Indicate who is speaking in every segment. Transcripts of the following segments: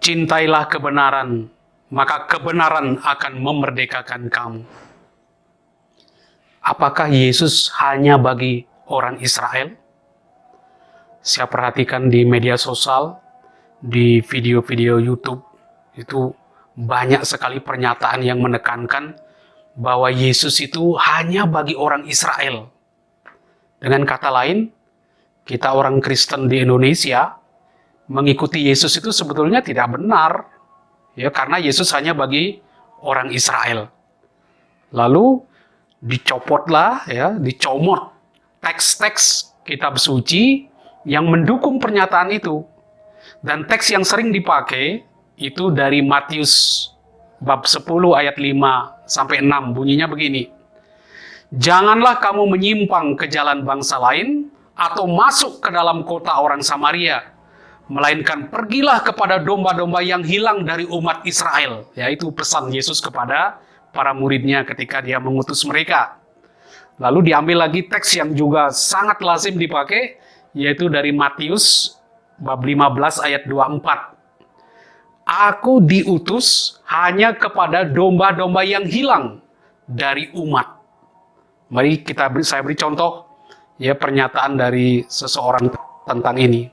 Speaker 1: Cintailah kebenaran, maka kebenaran akan memerdekakan kamu. Apakah Yesus hanya bagi orang Israel? Saya perhatikan di media sosial, di video-video YouTube, itu banyak sekali pernyataan yang menekankan bahwa Yesus itu hanya bagi orang Israel. Dengan kata lain, kita orang Kristen di Indonesia mengikuti Yesus itu sebetulnya tidak benar, ya, karena Yesus hanya bagi orang Israel. Lalu dicomot teks-teks kitab suci yang mendukung pernyataan itu. Dan teks yang sering dipakai itu dari Matius bab 10 ayat 5 sampai 6, bunyinya begini. Janganlah kamu menyimpang ke jalan bangsa lain atau masuk ke dalam kota orang Samaria, melainkan pergilah kepada domba-domba yang hilang dari umat Israel. Yaitu pesan Yesus kepada para muridnya ketika dia mengutus mereka. Lalu diambil lagi teks yang juga sangat lazim dipakai, yaitu dari Matius bab 15 ayat 24. Aku diutus hanya kepada domba-domba yang hilang dari umat. Mari saya beri contoh ya pernyataan dari seseorang tentang ini.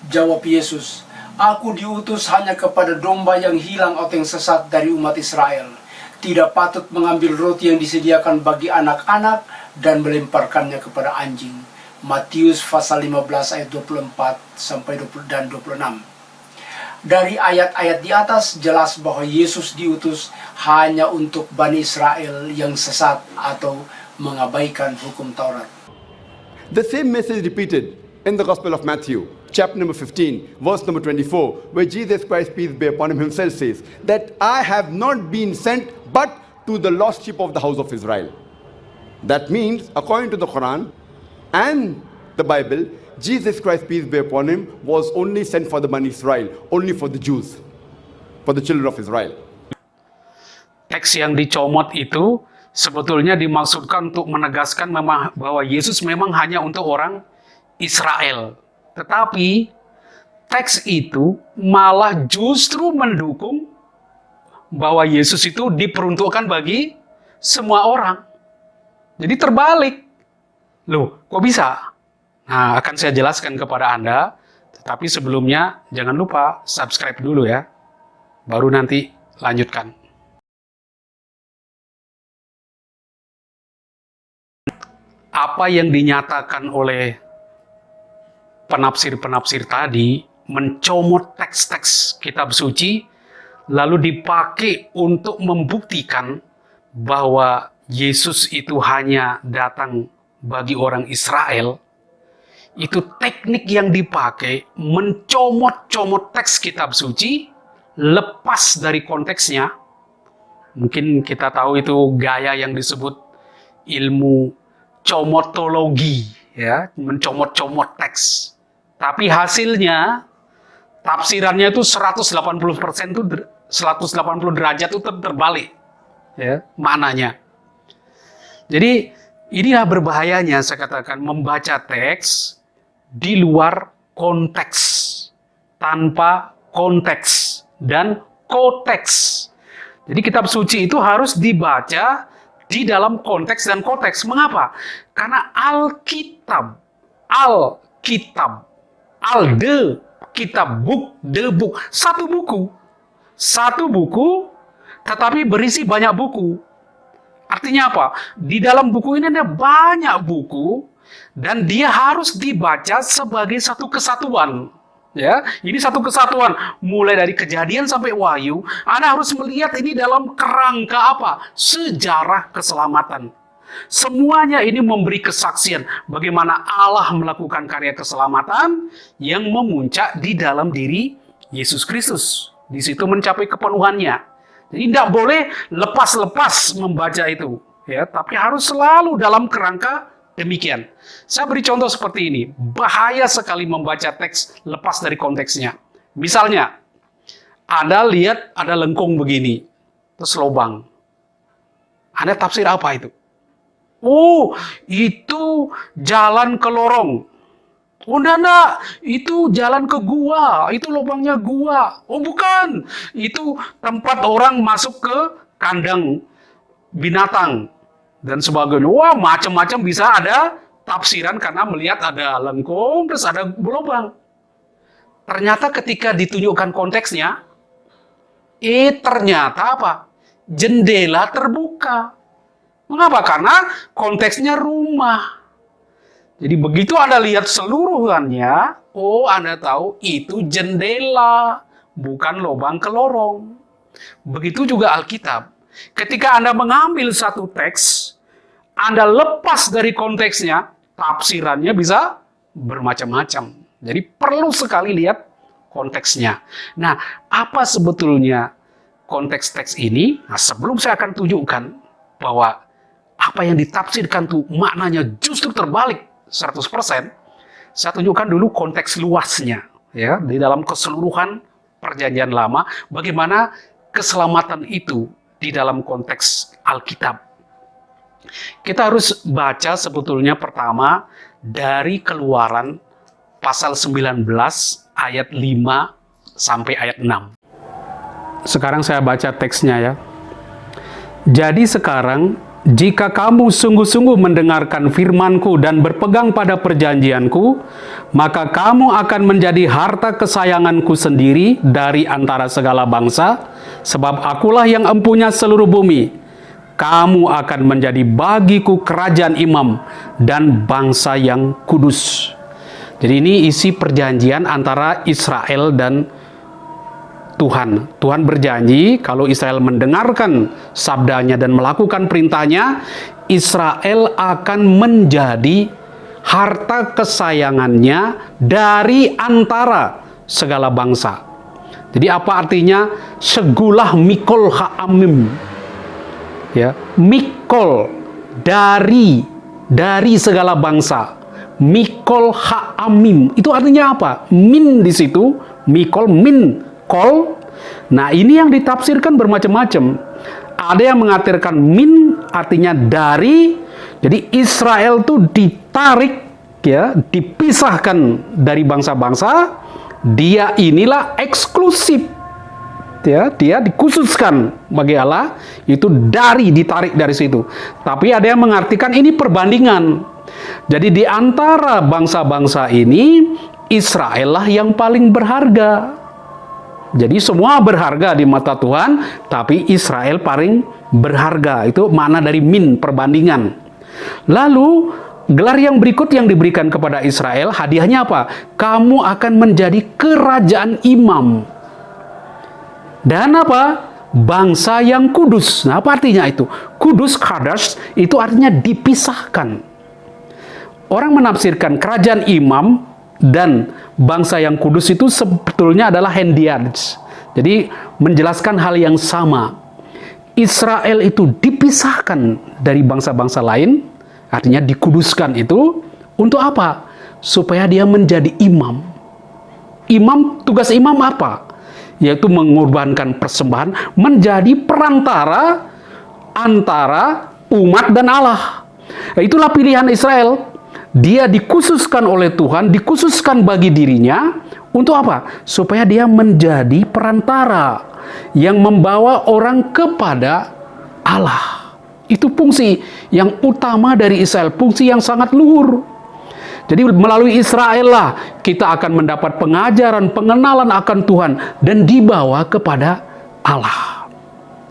Speaker 2: Jawab Yesus, aku diutus hanya kepada domba yang hilang atau yang sesat dari umat Israel. Tidak patut mengambil roti yang disediakan bagi anak-anak dan melemparkannya kepada anjing. Matius pasal 15 ayat 24 sampai 26. Dari ayat-ayat di atas jelas bahwa Yesus diutus hanya untuk Bani Israel yang sesat atau mengabaikan hukum Taurat.
Speaker 3: The same message repeated in the Gospel of Matthew, chapter number 15, verse number 24, where Jesus Christ, peace be upon him, himself says that I have not been sent but to the lost sheep of the house of Israel. That means, according to the Quran and the Bible, Jesus Christ, peace be upon him, was only sent for the Bani Israel, only for the Jews, for the children of Israel.
Speaker 1: Teks yang dicomot itu sebetulnya dimaksudkan untuk menegaskan bahwa Yesus memang hanya untuk orang Israel. Tetapi teks itu malah justru mendukung bahwa Yesus itu diperuntukkan bagi semua orang. Jadi terbalik. Loh, kok bisa? Nah, akan saya jelaskan kepada Anda. Tetapi sebelumnya jangan lupa subscribe dulu ya. Baru nanti lanjutkan. Apa yang dinyatakan oleh penafsir-penafsir tadi mencomot teks-teks kitab suci lalu dipakai untuk membuktikan bahwa Yesus itu hanya datang bagi orang Israel. Itu teknik yang dipakai mencomot-comot teks kitab suci lepas dari konteksnya. Mungkin kita tahu itu gaya yang disebut ilmu comotologi, ya, mencomot-comot teks. Tapi hasilnya tafsirannya itu 180% itu 180 derajat itu terbalik, ya, maknanya. Jadi inilah berbahayanya saya katakan membaca teks di luar konteks, tanpa konteks dan koteks. Jadi kitab suci itu harus dibaca di dalam konteks dan konteks. Mengapa? Karena Alkitab, the kitab, book, the book, satu buku, tetapi berisi banyak buku. Artinya apa? Di dalam buku ini ada banyak buku dan dia harus dibaca sebagai satu kesatuan. Ya, ini satu kesatuan, mulai dari Kejadian sampai Wahyu. Anda harus melihat ini dalam kerangka apa? Sejarah keselamatan. Semuanya ini memberi kesaksian bagaimana Allah melakukan karya keselamatan yang memuncak di dalam diri Yesus Kristus. Di situ mencapai kepenuhannya. Jadi tidak boleh lepas-lepas membaca itu, ya, tapi harus selalu dalam kerangka demikian. Saya beri contoh seperti ini. Bahaya sekali membaca teks lepas dari konteksnya. Misalnya, Anda lihat ada lengkung begini, terus lubang. Anda tafsir apa itu? Oh, itu jalan ke lorong. Oh, enggak, itu jalan ke gua, itu lubangnya gua. Oh, bukan, itu tempat orang masuk ke kandang binatang dan sebagainya. Wah, macam-macam bisa ada tafsiran karena melihat ada lengkung, terus ada lubang. Ternyata ketika ditunjukkan konteksnya, ternyata apa? Jendela terbuka. Mengapa? Karena konteksnya rumah. Jadi begitu Anda lihat seluruhannya, oh Anda tahu itu jendela, bukan lubang ke lorong. Begitu juga Alkitab. Ketika Anda mengambil satu teks, Anda lepas dari konteksnya, tafsirannya bisa bermacam-macam. Jadi perlu sekali lihat konteksnya. Nah, apa sebetulnya konteks teks ini? Nah, sebelum saya akan tunjukkan bahwa apa yang ditafsirkan tuh maknanya justru terbalik 100%, saya tunjukkan dulu konteks luasnya, ya, di dalam keseluruhan Perjanjian Lama, bagaimana keselamatan itu di dalam konteks Alkitab. Kita harus baca sebetulnya pertama dari Keluaran pasal 19 ayat 5 sampai ayat 6. Sekarang saya baca teksnya ya. Jadi sekarang, jika kamu sungguh-sungguh mendengarkan firman-Ku dan berpegang pada perjanjian-Ku, maka kamu akan menjadi harta kesayangan-Ku sendiri dari antara segala bangsa, sebab Akulah yang empunya seluruh bumi. Kamu akan menjadi bagiku kerajaan imam dan bangsa yang kudus. Jadi ini isi perjanjian antara Israel dan Tuhan. Tuhan berjanji kalau Israel mendengarkan sabdanya dan melakukan perintahnya, Israel akan menjadi harta kesayangannya dari antara segala bangsa. Jadi apa artinya segulah mikol ha'amim? Ya, mikol dari segala bangsa. Mikol ha'amim. Itu artinya apa? Min di situ, mikol min kol. Nah, ini yang ditafsirkan bermacam-macam. Ada yang mengartikan min artinya dari. Jadi Israel tuh ditarik, ya, dipisahkan dari bangsa-bangsa. Dia inilah eksklusif. Ya, dia dikhususkan bagi Allah, itu ditarik dari situ. Tapi ada yang mengartikan ini perbandingan. Jadi di antara bangsa-bangsa ini, Israel lah yang paling berharga. Jadi semua berharga di mata Tuhan, tapi Israel paling berharga. Itu makna dari min, perbandingan. Lalu gelar yang berikut yang diberikan kepada Israel, hadiahnya apa? Kamu akan menjadi kerajaan imam. Dan apa? Bangsa yang kudus. Nah, apa artinya itu? Kudus, kadas, itu artinya dipisahkan. Orang menafsirkan kerajaan imam dan bangsa yang kudus itu sebetulnya adalah hendiads. Jadi menjelaskan hal yang sama. Israel itu dipisahkan dari bangsa-bangsa lain, artinya dikuduskan itu untuk apa? Supaya dia menjadi imam. Imam, tugas imam apa? Yaitu mengorbankan persembahan, menjadi perantara antara umat dan Allah. Nah, itulah pilihan Israel. Dia dikhususkan oleh Tuhan, dikhususkan bagi dirinya untuk apa? Supaya dia menjadi perantara yang membawa orang kepada Allah. Itu fungsi yang utama dari Israel, fungsi yang sangat luhur. Jadi melalui Israel lah kita akan mendapat pengajaran, pengenalan akan Tuhan dan dibawa kepada Allah.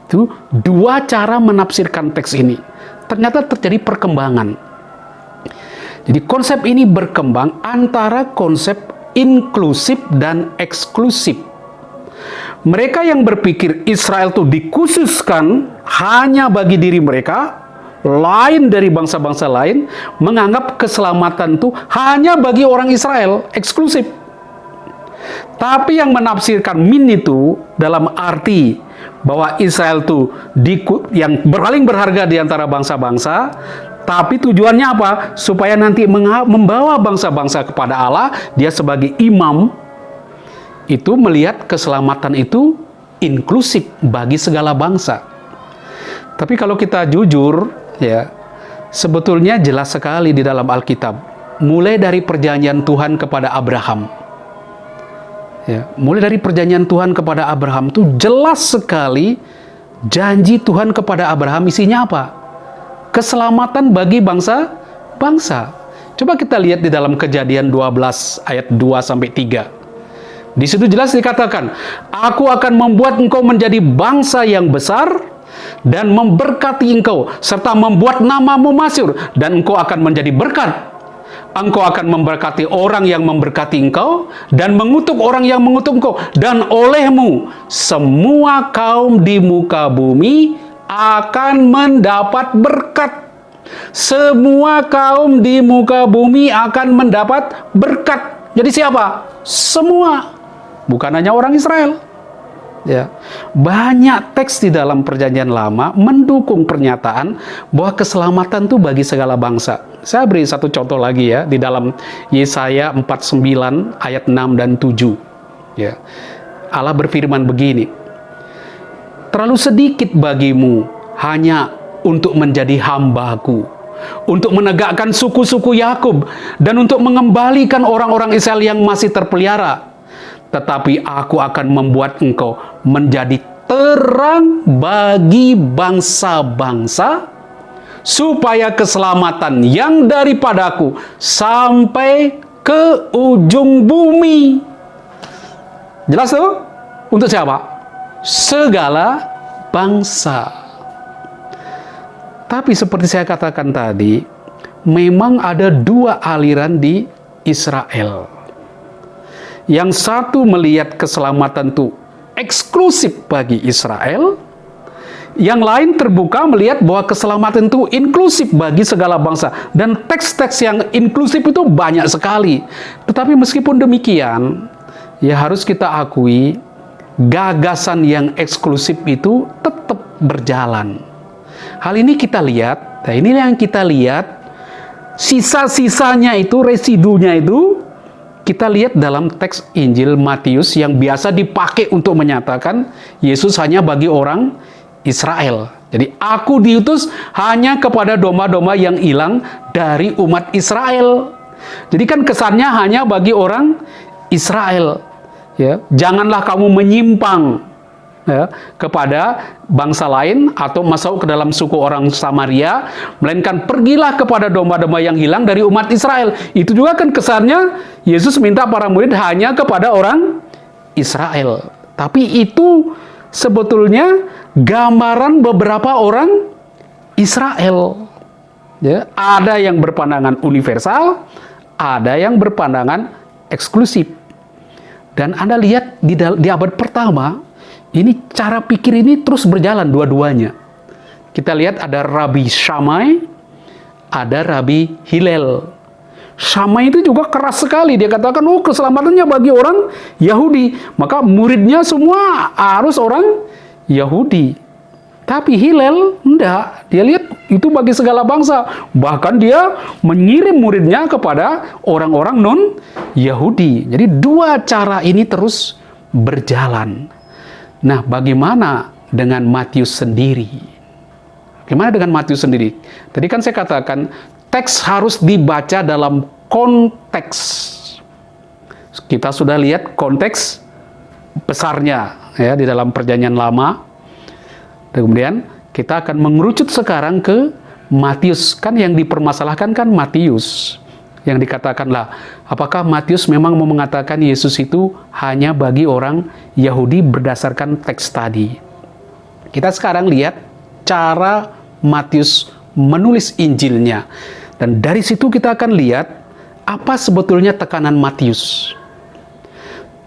Speaker 1: Itu dua cara menafsirkan teks ini. Ternyata terjadi perkembangan. Jadi konsep ini berkembang antara konsep inklusif dan eksklusif. Mereka yang berpikir Israel itu dikhususkan hanya bagi diri mereka, lain dari bangsa-bangsa lain, menganggap keselamatan itu hanya bagi orang Israel, eksklusif. Tapi yang menafsirkan min itu dalam arti bahwa Israel itu yang paling berharga di antara bangsa-bangsa, tapi tujuannya apa? Supaya nanti membawa bangsa-bangsa kepada Allah, dia sebagai imam, itu melihat keselamatan itu inklusif bagi segala bangsa. Tapi kalau kita jujur, ya, sebetulnya jelas sekali di dalam Alkitab mulai dari perjanjian Tuhan kepada Abraham. Ya, mulai dari perjanjian Tuhan kepada Abraham itu jelas sekali janji Tuhan kepada Abraham isinya apa? Keselamatan bagi bangsa. Coba kita lihat di dalam Kejadian 12 ayat 2 sampai 3. Di situ jelas dikatakan, "Aku akan membuat engkau menjadi bangsa yang besar dan memberkati engkau serta membuat namamu masyhur, dan engkau akan menjadi berkat. Engkau akan memberkati orang yang memberkati engkau dan mengutuk orang yang mengutuk engkau, dan olehmu semua kaum di muka bumi akan mendapat berkat." Semua kaum di muka bumi akan mendapat berkat. Jadi siapa? Semua, bukan hanya orang Israel. Ya, banyak teks di dalam Perjanjian Lama mendukung pernyataan bahwa keselamatan itu bagi segala bangsa. Saya beri satu contoh lagi ya, di dalam Yesaya 49 ayat 6 dan 7. Ya. Allah berfirman begini, "Terlalu sedikit bagimu hanya untuk menjadi hamba-Ku, untuk menegakkan suku-suku Yakub dan untuk mengembalikan orang-orang Israel yang masih terpelihara. Tetapi aku akan membuat engkau menjadi terang bagi bangsa-bangsa, supaya keselamatan yang daripadaku sampai ke ujung bumi." Jelas tuh? Untuk siapa? Segala bangsa. Tapi seperti saya katakan tadi, memang ada dua aliran di Israel. Yang satu melihat keselamatan itu eksklusif bagi Israel, yang lain terbuka melihat bahwa keselamatan itu inklusif bagi segala bangsa. Dan teks-teks yang inklusif itu banyak sekali. Tetapi meskipun demikian, ya harus kita akui, gagasan yang eksklusif itu tetap berjalan. Hal ini kita lihat, nah ini yang kita lihat, sisa-sisanya itu, residunya itu, kita lihat dalam teks Injil Matius yang biasa dipakai untuk menyatakan Yesus hanya bagi orang Israel. Jadi, aku diutus hanya kepada domba-domba yang hilang dari umat Israel. Jadi kan kesannya hanya bagi orang Israel. Ya, janganlah kamu menyimpang ya, kepada bangsa lain atau masuk ke dalam suku orang Samaria, melainkan pergilah kepada domba-domba yang hilang dari umat Israel. Itu juga kan kesannya Yesus minta para murid hanya kepada orang Israel. Tapi itu sebetulnya gambaran beberapa orang Israel. Ya, ada yang berpandangan universal, ada yang berpandangan eksklusif. Dan Anda lihat di abad pertama, ini cara pikir ini terus berjalan dua-duanya. Kita lihat ada Rabi Shammai, ada Rabi Hillel. Shammai itu juga keras sekali. Dia katakan, oh keselamatannya bagi orang Yahudi. Maka muridnya semua harus orang Yahudi. Tapi Hillel enggak. Dia lihat itu bagi segala bangsa. Bahkan dia mengirim muridnya kepada orang-orang non-Yahudi. Jadi dua cara ini terus berjalan. Nah, bagaimana dengan Matius sendiri? Bagaimana dengan Matius sendiri? Tadi kan saya katakan, teks harus dibaca dalam konteks. Kita sudah lihat konteks besarnya ya di dalam Perjanjian Lama. Kemudian kita akan mengerucut sekarang ke Matius. Kan yang dipermasalahkan kan Matius. Yang dikatakanlah, apakah Matius memang mau mengatakan Yesus itu hanya bagi orang Yahudi berdasarkan teks tadi? Kita sekarang lihat cara Matius menulis Injilnya. Dan dari situ kita akan lihat apa sebetulnya tekanan Matius.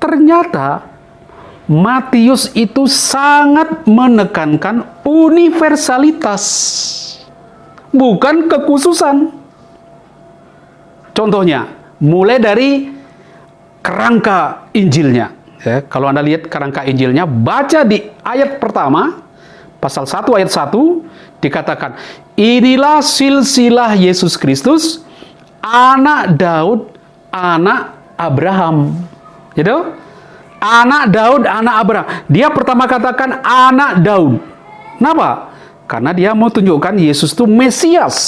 Speaker 1: Ternyata Matius itu sangat menekankan universalitas, bukan kekhususan. Contohnya, mulai dari kerangka Injilnya. Ya, kalau Anda lihat kerangka Injilnya, baca di ayat pertama, pasal 1 ayat 1, dikatakan, inilah silsilah Yesus Kristus, anak Daud, anak Abraham. Gitu? Anak Daud, anak Abraham. Dia pertama katakan anak Daud. Kenapa? Karena dia mau tunjukkan Yesus itu Mesias,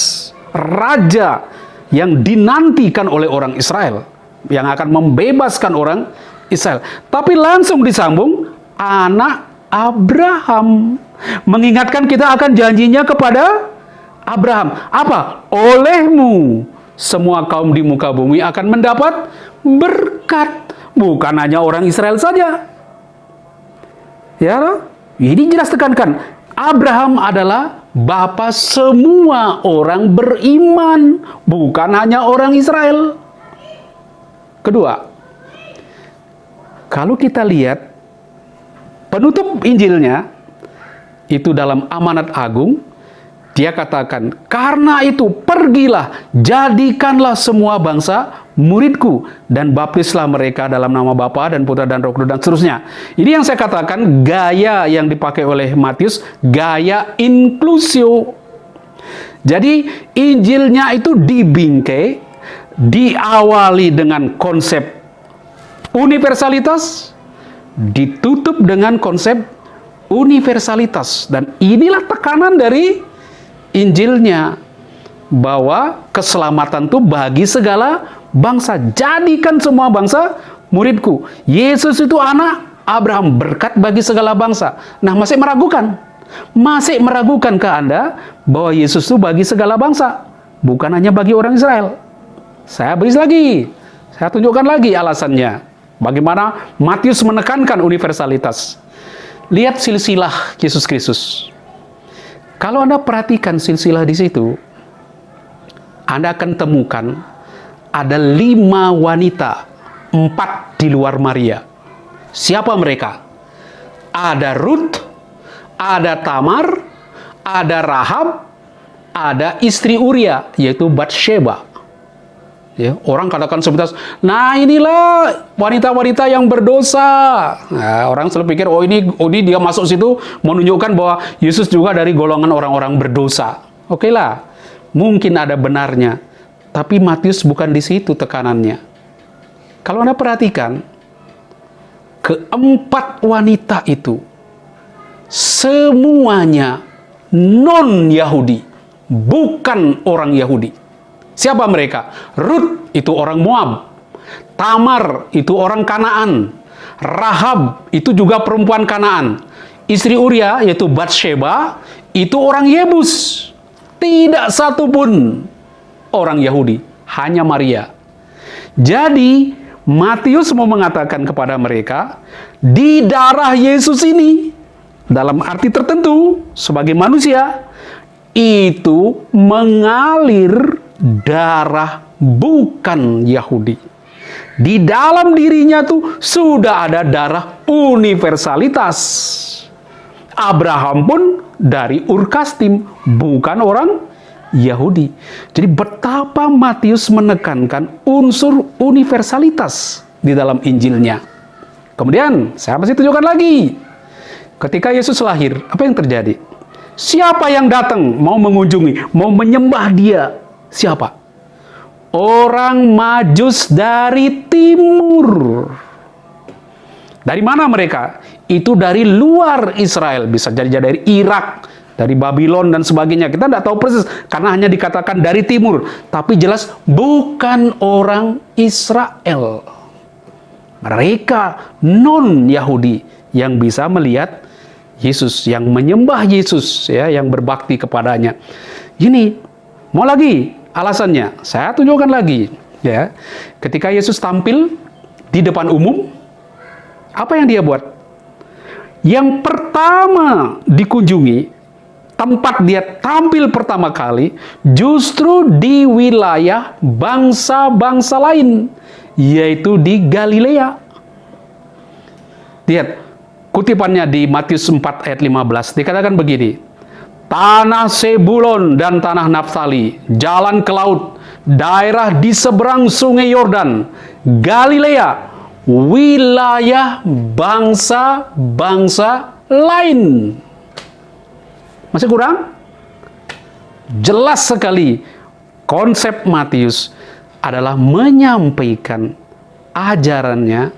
Speaker 1: Raja, yang dinantikan oleh orang Israel, yang akan membebaskan orang Israel. Tapi langsung disambung anak Abraham, mengingatkan kita akan janjinya kepada Abraham. Apa? Olehmu semua kaum di muka bumi akan mendapat berkat. Bukan hanya orang Israel saja. Ya, ini jelas tekankan. Abraham adalah bapa semua orang beriman, bukan hanya orang Israel. Kedua, kalau kita lihat penutup Injilnya, itu dalam Amanat Agung, dia katakan, karena itu pergilah, jadikanlah semua bangsa muridku, dan baptislah mereka dalam nama Bapa dan Putra dan Roh Kudus, dan seterusnya. Ini yang saya katakan, gaya yang dipakai oleh Matius, gaya inklusio. Jadi Injilnya itu dibingkai, diawali dengan konsep universalitas, ditutup dengan konsep universalitas. Dan inilah tekanan dari Injilnya, bahwa keselamatan itu bagi segala bangsa. Jadikan semua bangsa muridku. Yesus itu anak Abraham, berkat bagi segala bangsa. Nah, masih meragukan? Masih meragukan ke Anda bahwa Yesus itu bagi segala bangsa, bukan hanya bagi orang Israel? Saya beri lagi, saya tunjukkan lagi alasannya. Bagaimana Matius menekankan universalitas. Lihat silsilah Yesus Kristus. Kalau Anda perhatikan silsilah di situ, Anda akan temukan ada 5 wanita, 4 di luar Maria. Siapa mereka? Ada Ruth, ada Tamar, ada Rahab, ada istri Uria, yaitu Batsheba. Ya, orang katakan sebentar, nah inilah wanita-wanita yang berdosa. Nah, orang selalu pikir, oh ini dia masuk situ menunjukkan bahwa Yesus juga dari golongan orang-orang berdosa. Oke lah, mungkin ada benarnya. Tapi Matius bukan di situ tekanannya. Kalau Anda perhatikan, keempat wanita itu semuanya non-Yahudi, bukan orang Yahudi. Siapa mereka? Ruth itu orang Moab, Tamar itu orang Kanaan, Rahab itu juga perempuan Kanaan, istri Uria yaitu Batsheba itu orang Yebus. Tidak satu pun orang Yahudi, hanya Maria. Jadi Matius mau mengatakan kepada mereka, di darah Yesus ini, dalam arti tertentu sebagai manusia, itu mengalir darah bukan Yahudi. Di dalam dirinya tuh sudah ada darah universalitas. Abraham pun dari Ur Kasdim, bukan orang Yahudi. Jadi betapa Matius menekankan unsur universalitas di dalam Injilnya. Kemudian saya masih tunjukkan lagi. Ketika Yesus lahir, apa yang terjadi? Siapa yang datang mau mengunjungi, mau menyembah dia? Siapa? Orang Majus dari timur. Dari mana mereka? Itu dari luar Israel. Bisa jadi dari Irak, dari Babylon dan sebagainya. Kita tidak tahu persis karena hanya dikatakan dari timur. Tapi jelas bukan orang Israel. Mereka non-Yahudi yang bisa melihat Yesus, yang menyembah Yesus, ya, yang berbakti kepadanya. Ini, mau lagi alasannya? Saya tunjukkan lagi. Ya, ketika Yesus tampil di depan umum, apa yang dia buat? Yang pertama dikunjungi, tempat dia tampil pertama kali, justru di wilayah bangsa-bangsa lain, yaitu di Galilea. Lihat, kutipannya di Matius 4 ayat 15, dikatakan begini, tanah Sebulon dan tanah Naftali, jalan ke laut, daerah di seberang sungai Yordan, Galilea, wilayah bangsa-bangsa lain. Masih kurang? Jelas sekali konsep Matius adalah menyampaikan ajarannya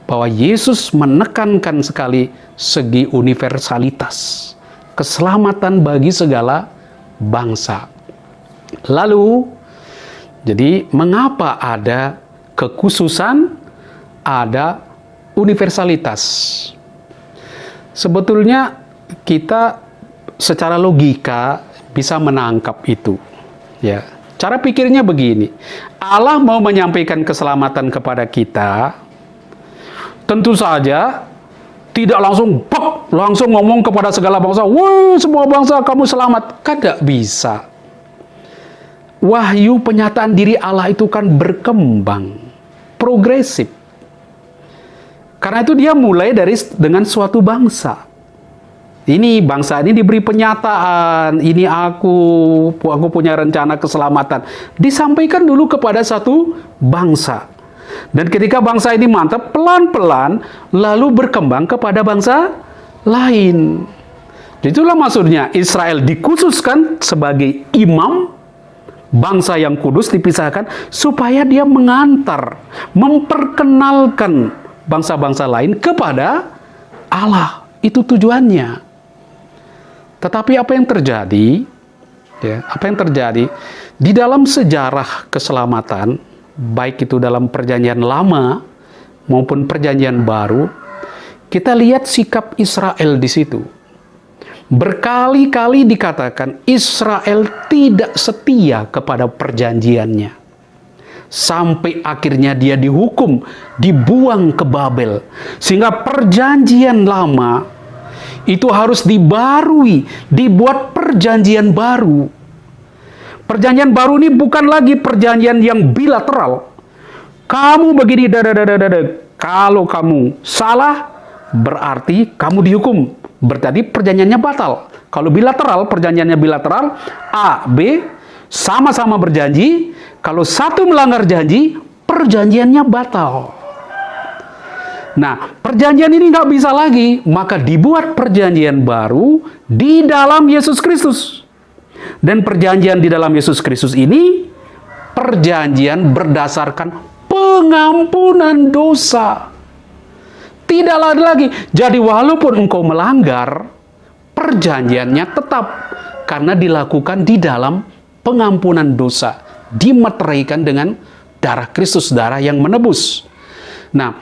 Speaker 1: bahwa Yesus menekankan sekali segi universalitas, keselamatan bagi segala bangsa. Lalu Jadi mengapa ada kekhususan, ada universalitas? Sebetulnya kita secara logika bisa menangkap itu. Ya, cara pikirnya begini. Allah mau menyampaikan keselamatan kepada kita. Tentu saja tidak langsung ngomong kepada segala bangsa, "Woi, semua bangsa kamu selamat." Kan tidak bisa. Wahyu penyataan diri Allah itu kan berkembang, progresif. Karena itu dia mulai dengan suatu bangsa. Ini bangsa ini diberi penyataan, ini aku punya rencana keselamatan. Disampaikan dulu kepada satu bangsa. Dan ketika bangsa ini mantap, pelan-pelan lalu berkembang kepada bangsa lain. Itulah maksudnya Israel dikhususkan sebagai imam, bangsa yang kudus dipisahkan supaya dia mengantar, memperkenalkan bangsa-bangsa lain kepada Allah. Itu tujuannya. Tetapi apa yang terjadi? Ya, apa yang terjadi di dalam sejarah keselamatan, baik itu dalam perjanjian lama maupun perjanjian baru, kita lihat sikap Israel di situ. Berkali-kali dikatakan Israel tidak setia kepada perjanjiannya. Sampai akhirnya dia dihukum, dibuang ke Babel. Sehingga perjanjian lama itu harus dibarui, dibuat perjanjian baru. Perjanjian baru ini bukan lagi perjanjian yang bilateral. Kamu begini, kalau kamu salah, berarti kamu dihukum. Berarti perjanjiannya batal. Kalau bilateral, perjanjiannya bilateral, A, B, sama-sama berjanji. Kalau satu melanggar janji, perjanjiannya batal. Nah, perjanjian ini nggak bisa lagi, maka dibuat perjanjian baru di dalam Yesus Kristus. Dan perjanjian di dalam Yesus Kristus ini, perjanjian berdasarkan pengampunan dosa. Tidak ada lagi. Jadi walaupun engkau melanggar, perjanjiannya tetap. Karena dilakukan di dalam pengampunan dosa. Dimeteraikan dengan darah Kristus, darah yang menebus. Nah,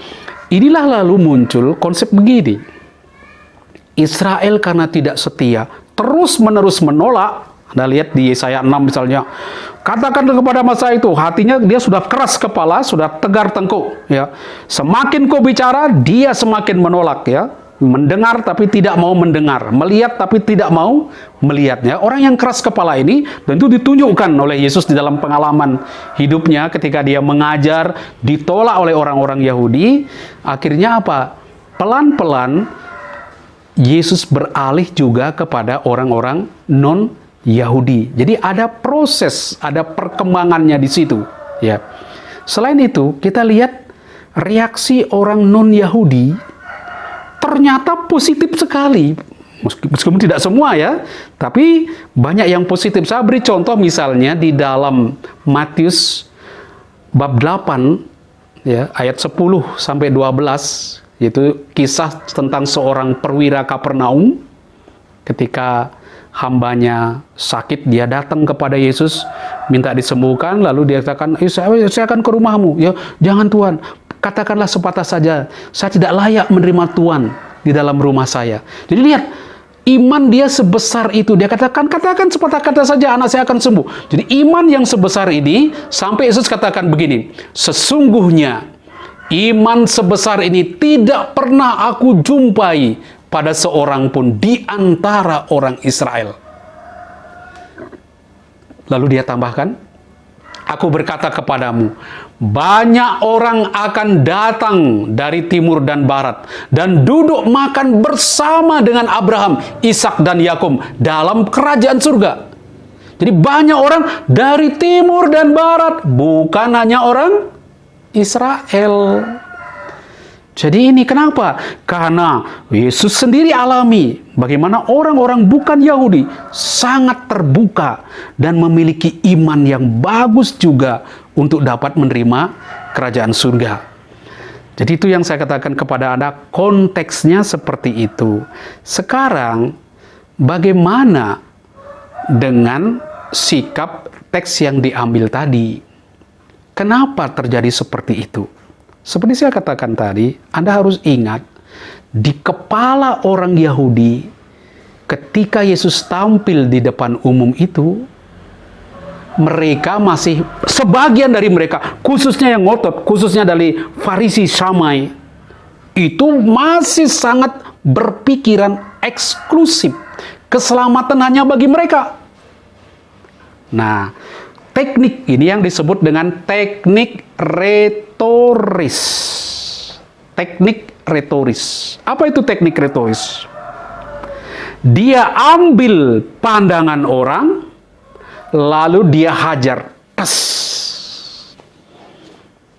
Speaker 1: inilah lalu muncul konsep begini. Israel karena tidak setia, terus-menerus menolak. Anda lihat di Yesaya 6 misalnya. Katakan kepada masa itu, hatinya dia sudah keras kepala, sudah tegar tengkuk. Ya. Semakin kau bicara, dia semakin menolak. Ya. Mendengar tapi tidak mau mendengar. Melihat tapi tidak mau melihatnya. Orang yang keras kepala ini tentu ditunjukkan oleh Yesus di dalam pengalaman hidupnya ketika dia mengajar, ditolak oleh orang-orang Yahudi. Akhirnya apa? Pelan-pelan Yesus beralih juga kepada orang-orang non-Yahudi. Jadi ada proses, ada perkembangannya di situ. Ya. Selain itu, kita lihat reaksi orang non-Yahudi ternyata positif sekali. Meskipun tidak semua ya, tapi banyak yang positif. Saya beri contoh misalnya di dalam Matius bab 8 ya, ayat 10 sampai 12, yaitu kisah tentang seorang perwira Kapernaum. Ketika hambanya sakit, dia datang kepada Yesus minta disembuhkan, lalu dia katakan, saya akan ke rumahmu. Ya, jangan Tuhan, katakanlah sepatah saja, saya tidak layak menerima Tuhan di dalam rumah saya. Jadi lihat, iman dia sebesar itu. Dia katakan sepatah kata saja, anak saya akan sembuh. Jadi iman yang sebesar ini, sampai Yesus katakan begini, sesungguhnya iman sebesar ini tidak pernah aku jumpai pada seorang pun di antara orang Israel. Lalu dia tambahkan, aku berkata kepadamu, banyak orang akan datang dari timur dan barat dan duduk makan bersama dengan Abraham, Ishak dan Yakub dalam kerajaan surga. Jadi banyak orang dari timur dan barat, bukan hanya orang Israel. Jadi ini kenapa? Karena Yesus sendiri alami bagaimana orang-orang bukan Yahudi sangat terbuka dan memiliki iman yang bagus juga untuk dapat menerima kerajaan surga. Jadi itu yang saya katakan kepada Anda, konteksnya seperti itu. Sekarang bagaimana dengan sikap teks yang diambil tadi? Kenapa terjadi seperti itu? Seperti saya katakan tadi, Anda harus ingat, di kepala orang Yahudi, ketika Yesus tampil di depan umum itu, mereka masih, sebagian dari mereka, khususnya yang ngotot, khususnya dari Farisi Syamai, itu masih sangat berpikiran eksklusif. Keselamatan hanya bagi mereka. Nah, teknik ini yang disebut dengan teknik retoris. Teknik retoris. Apa itu teknik retoris? Dia ambil pandangan orang, lalu dia hajar. Tes.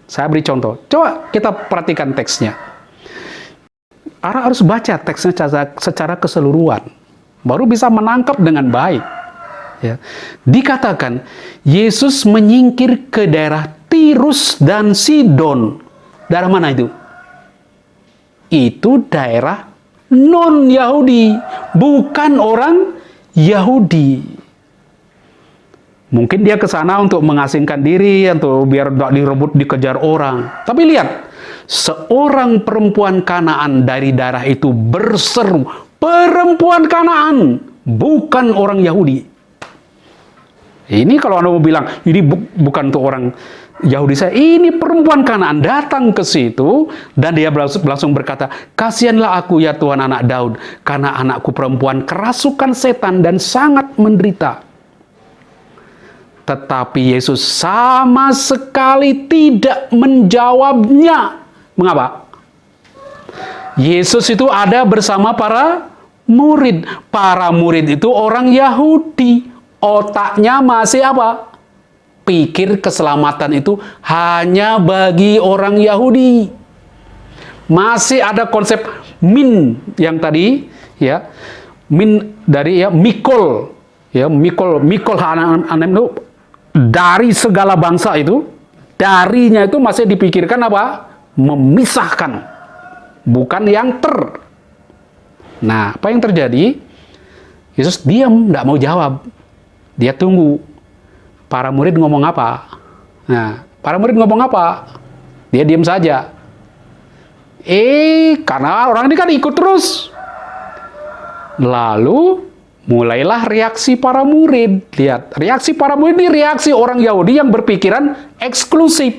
Speaker 1: Saya beri contoh. Coba kita perhatikan teksnya. Harus baca teksnya secara keseluruhan. Baru bisa menangkap dengan baik. Ya. Dikatakan, Yesus menyingkir ke daerah Tirus dan Sidon. Daerah mana itu? Itu daerah non-Yahudi, bukan orang Yahudi. Mungkin dia ke sana untuk mengasingkan diri, atau biar tidak direbut, dikejar orang. Tapi lihat, seorang perempuan Kanaan dari daerah itu berseru, perempuan Kanaan, bukan orang Yahudi. Ini kalau Anda mau bilang, ini bukan untuk orang Yahudi saya, ini perempuan Kanaan datang ke situ, dan dia langsung berkata, kasihanlah aku ya Tuhan anak Daud, karena anakku perempuan kerasukan setan dan sangat menderita. Tetapi Yesus sama sekali tidak menjawabnya. Mengapa? Yesus itu ada bersama para murid. Para murid itu orang Yahudi. Otaknya masih apa? Pikir keselamatan itu hanya bagi orang Yahudi. Masih ada konsep min yang tadi, ya, min dari ya mikol, ya mikol anem itu dari segala bangsa itu, darinya itu masih dipikirkan apa? Memisahkan, bukan yang ter. Nah, apa yang terjadi? Yesus diam, tidak mau jawab. Dia tunggu. Para murid ngomong apa? Nah, para murid ngomong apa? Dia diam saja. Karena orang ini kan ikut terus. Lalu, mulailah reaksi para murid. Lihat, reaksi para murid ini reaksi orang Yahudi yang berpikiran eksklusif.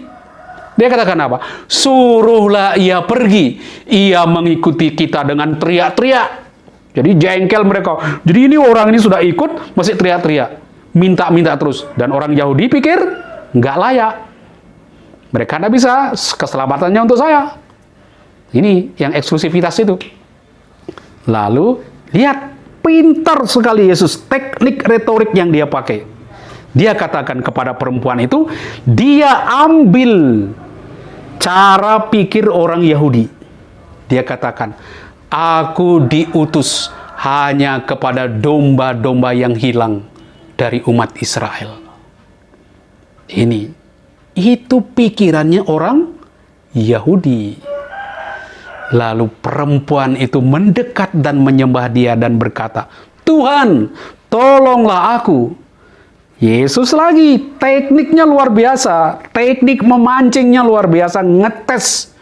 Speaker 1: Dia katakan apa? Suruhlah ia pergi. Ia mengikuti kita dengan teriak-teriak. Jadi jengkel mereka. Jadi ini orang ini sudah ikut, masih teriak-teriak. Minta-minta terus. Dan orang Yahudi pikir, nggak layak. Mereka tidak bisa, keselamatannya untuk saya. Ini yang eksklusivitas itu. Lalu, lihat, pintar sekali Yesus. Teknik retorik yang dia pakai. Dia katakan kepada perempuan itu, dia ambil cara pikir orang Yahudi. Dia katakan, aku diutus hanya kepada domba-domba yang hilang dari umat Israel. Itu pikirannya orang Yahudi. Lalu perempuan itu mendekat dan menyembah dia dan berkata, Tuhan, tolonglah aku. Yesus lagi, tekniknya luar biasa. Teknik memancingnya luar biasa, ngetes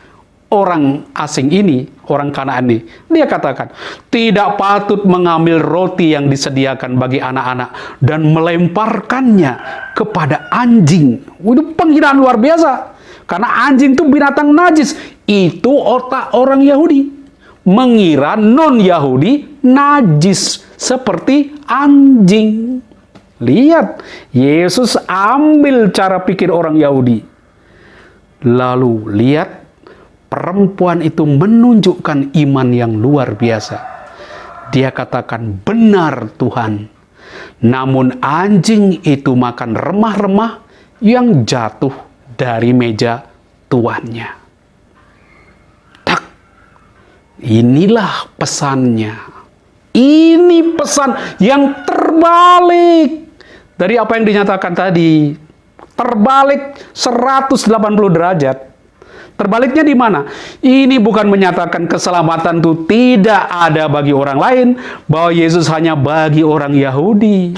Speaker 1: orang asing ini, orang Kanaan ini. Dia katakan, tidak patut mengambil roti yang disediakan bagi anak-anak dan melemparkannya kepada anjing. Itu penghinaan luar biasa. Karena anjing itu binatang najis. Itu otak orang Yahudi. Mengira non-Yahudi najis seperti anjing. Lihat, Yesus ambil cara pikir orang Yahudi. Lalu lihat, perempuan itu menunjukkan iman yang luar biasa. Dia katakan, benar Tuhan. Namun anjing itu makan remah-remah yang jatuh dari meja tuannya. Tak. Inilah pesannya. Ini pesan yang terbalik dari apa yang dinyatakan tadi. Terbalik 180 derajat. Terbaliknya di mana? Ini bukan menyatakan keselamatan itu tidak ada bagi orang lain, bahwa Yesus hanya bagi orang Yahudi.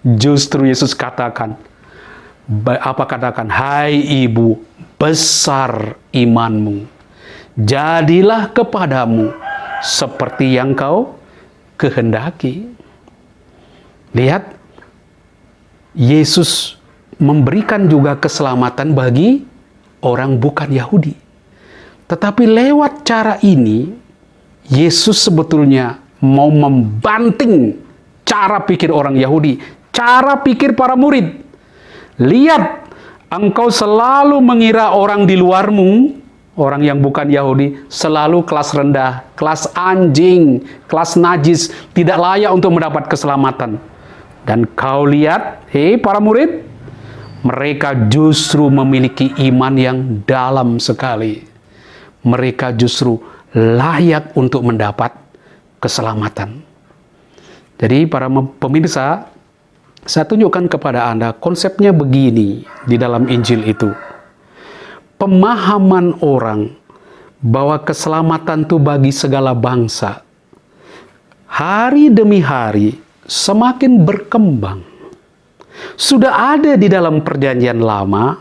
Speaker 1: Justru Yesus katakan, Apa katakan? Hai ibu, besar imanmu. Jadilah kepadamu seperti yang kau kehendaki. Lihat, Yesus memberikan juga keselamatan bagi orang bukan Yahudi. Tetapi lewat cara ini, Yesus sebetulnya mau membanting cara pikir orang Yahudi, cara pikir para murid. Lihat, engkau selalu mengira orang di luarmu, orang yang bukan Yahudi, selalu kelas rendah, kelas anjing, kelas najis, tidak layak untuk mendapat keselamatan. Dan kau lihat, hei para murid, mereka justru memiliki iman yang dalam sekali. Mereka justru layak untuk mendapat keselamatan. Jadi para pemirsa, saya tunjukkan kepada Anda konsepnya begini di dalam Injil itu. Pemahaman orang bahwa keselamatan itu bagi segala bangsa hari demi hari semakin berkembang. Sudah ada di dalam perjanjian lama,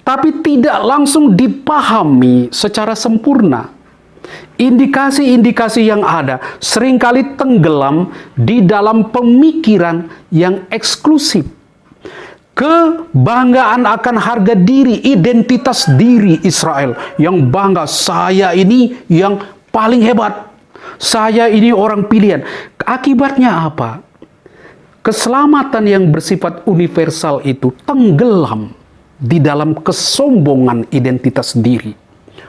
Speaker 1: tapi tidak langsung dipahami secara sempurna. Indikasi-indikasi yang ada seringkali tenggelam di dalam pemikiran yang eksklusif. Kebanggaan akan harga diri, identitas diri Israel. Yang bangga, saya ini yang paling hebat. Saya ini orang pilihan. Akibatnya apa? Keselamatan yang bersifat universal itu tenggelam di dalam kesombongan identitas diri.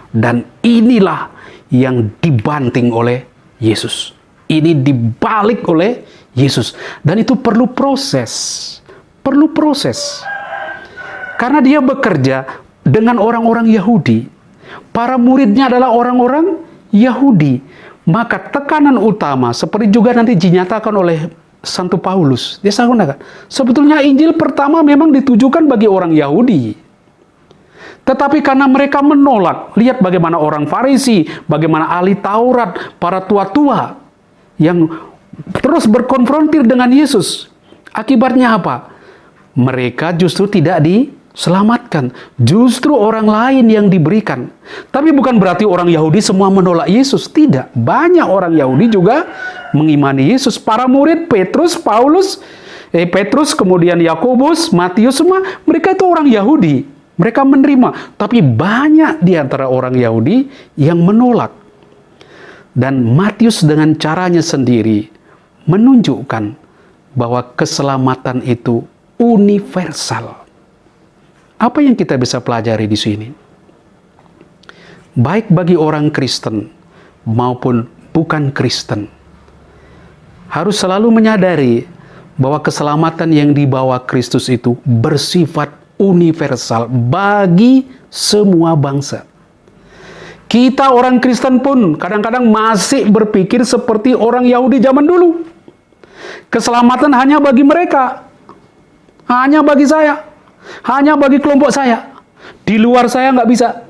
Speaker 1: Dan inilah yang dibanting oleh Yesus. Ini dibalik oleh Yesus. Dan itu perlu proses. Perlu proses. Karena dia bekerja dengan orang-orang Yahudi. Para muridnya adalah orang-orang Yahudi. Maka tekanan utama, seperti juga nanti dinyatakan oleh Santo Paulus, dia mengatakan, sebetulnya Injil pertama memang ditujukan bagi orang Yahudi. Tetapi karena mereka menolak, lihat bagaimana orang Farisi, bagaimana ahli Taurat, para tua-tua yang terus berkonfrontir dengan Yesus. Akibatnya apa? Mereka justru tidak diselamatkan. Justru orang lain yang diberikan. Tapi bukan berarti orang Yahudi semua menolak Yesus. Tidak. Banyak orang Yahudi juga mengimani Yesus. Para murid Petrus, Petrus, kemudian Yakobus, Matius, semua mereka itu orang Yahudi. Mereka menerima. Tapi banyak di antara orang Yahudi yang menolak. Dan Matius dengan caranya sendiri menunjukkan bahwa keselamatan itu universal. Apa yang kita bisa pelajari di sini? Baik bagi orang Kristen maupun bukan Kristen, harus selalu menyadari bahwa keselamatan yang dibawa Kristus itu bersifat universal bagi semua bangsa. Kita orang Kristen pun kadang-kadang masih berpikir seperti orang Yahudi zaman dulu. Keselamatan hanya bagi mereka. Hanya bagi saya. Hanya bagi kelompok saya. Di luar saya nggak bisa.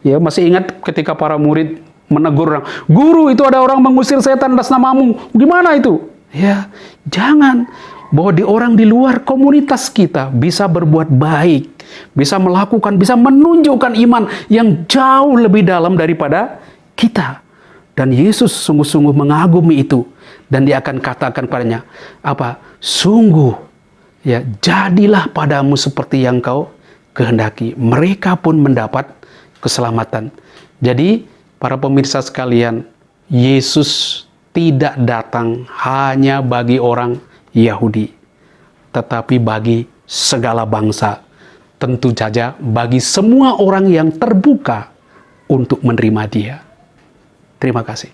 Speaker 1: Ya, masih ingat ketika para murid menegur orang, "Guru, itu ada orang mengusir setan atas namamu." Gimana itu? Ya, jangan. Bahwa orang di luar komunitas kita bisa berbuat baik. Bisa melakukan, bisa menunjukkan iman yang jauh lebih dalam daripada kita. Dan Yesus sungguh-sungguh mengagumi itu. Dan dia akan katakan padanya, apa? Sungguh, ya, jadilah padamu seperti yang kau kehendaki. Mereka pun mendapat keselamatan. Jadi, para pemirsa sekalian, Yesus tidak datang hanya bagi orang Yahudi, tetapi bagi segala bangsa. Tentu saja bagi semua orang yang terbuka untuk menerima Dia. Terima kasih.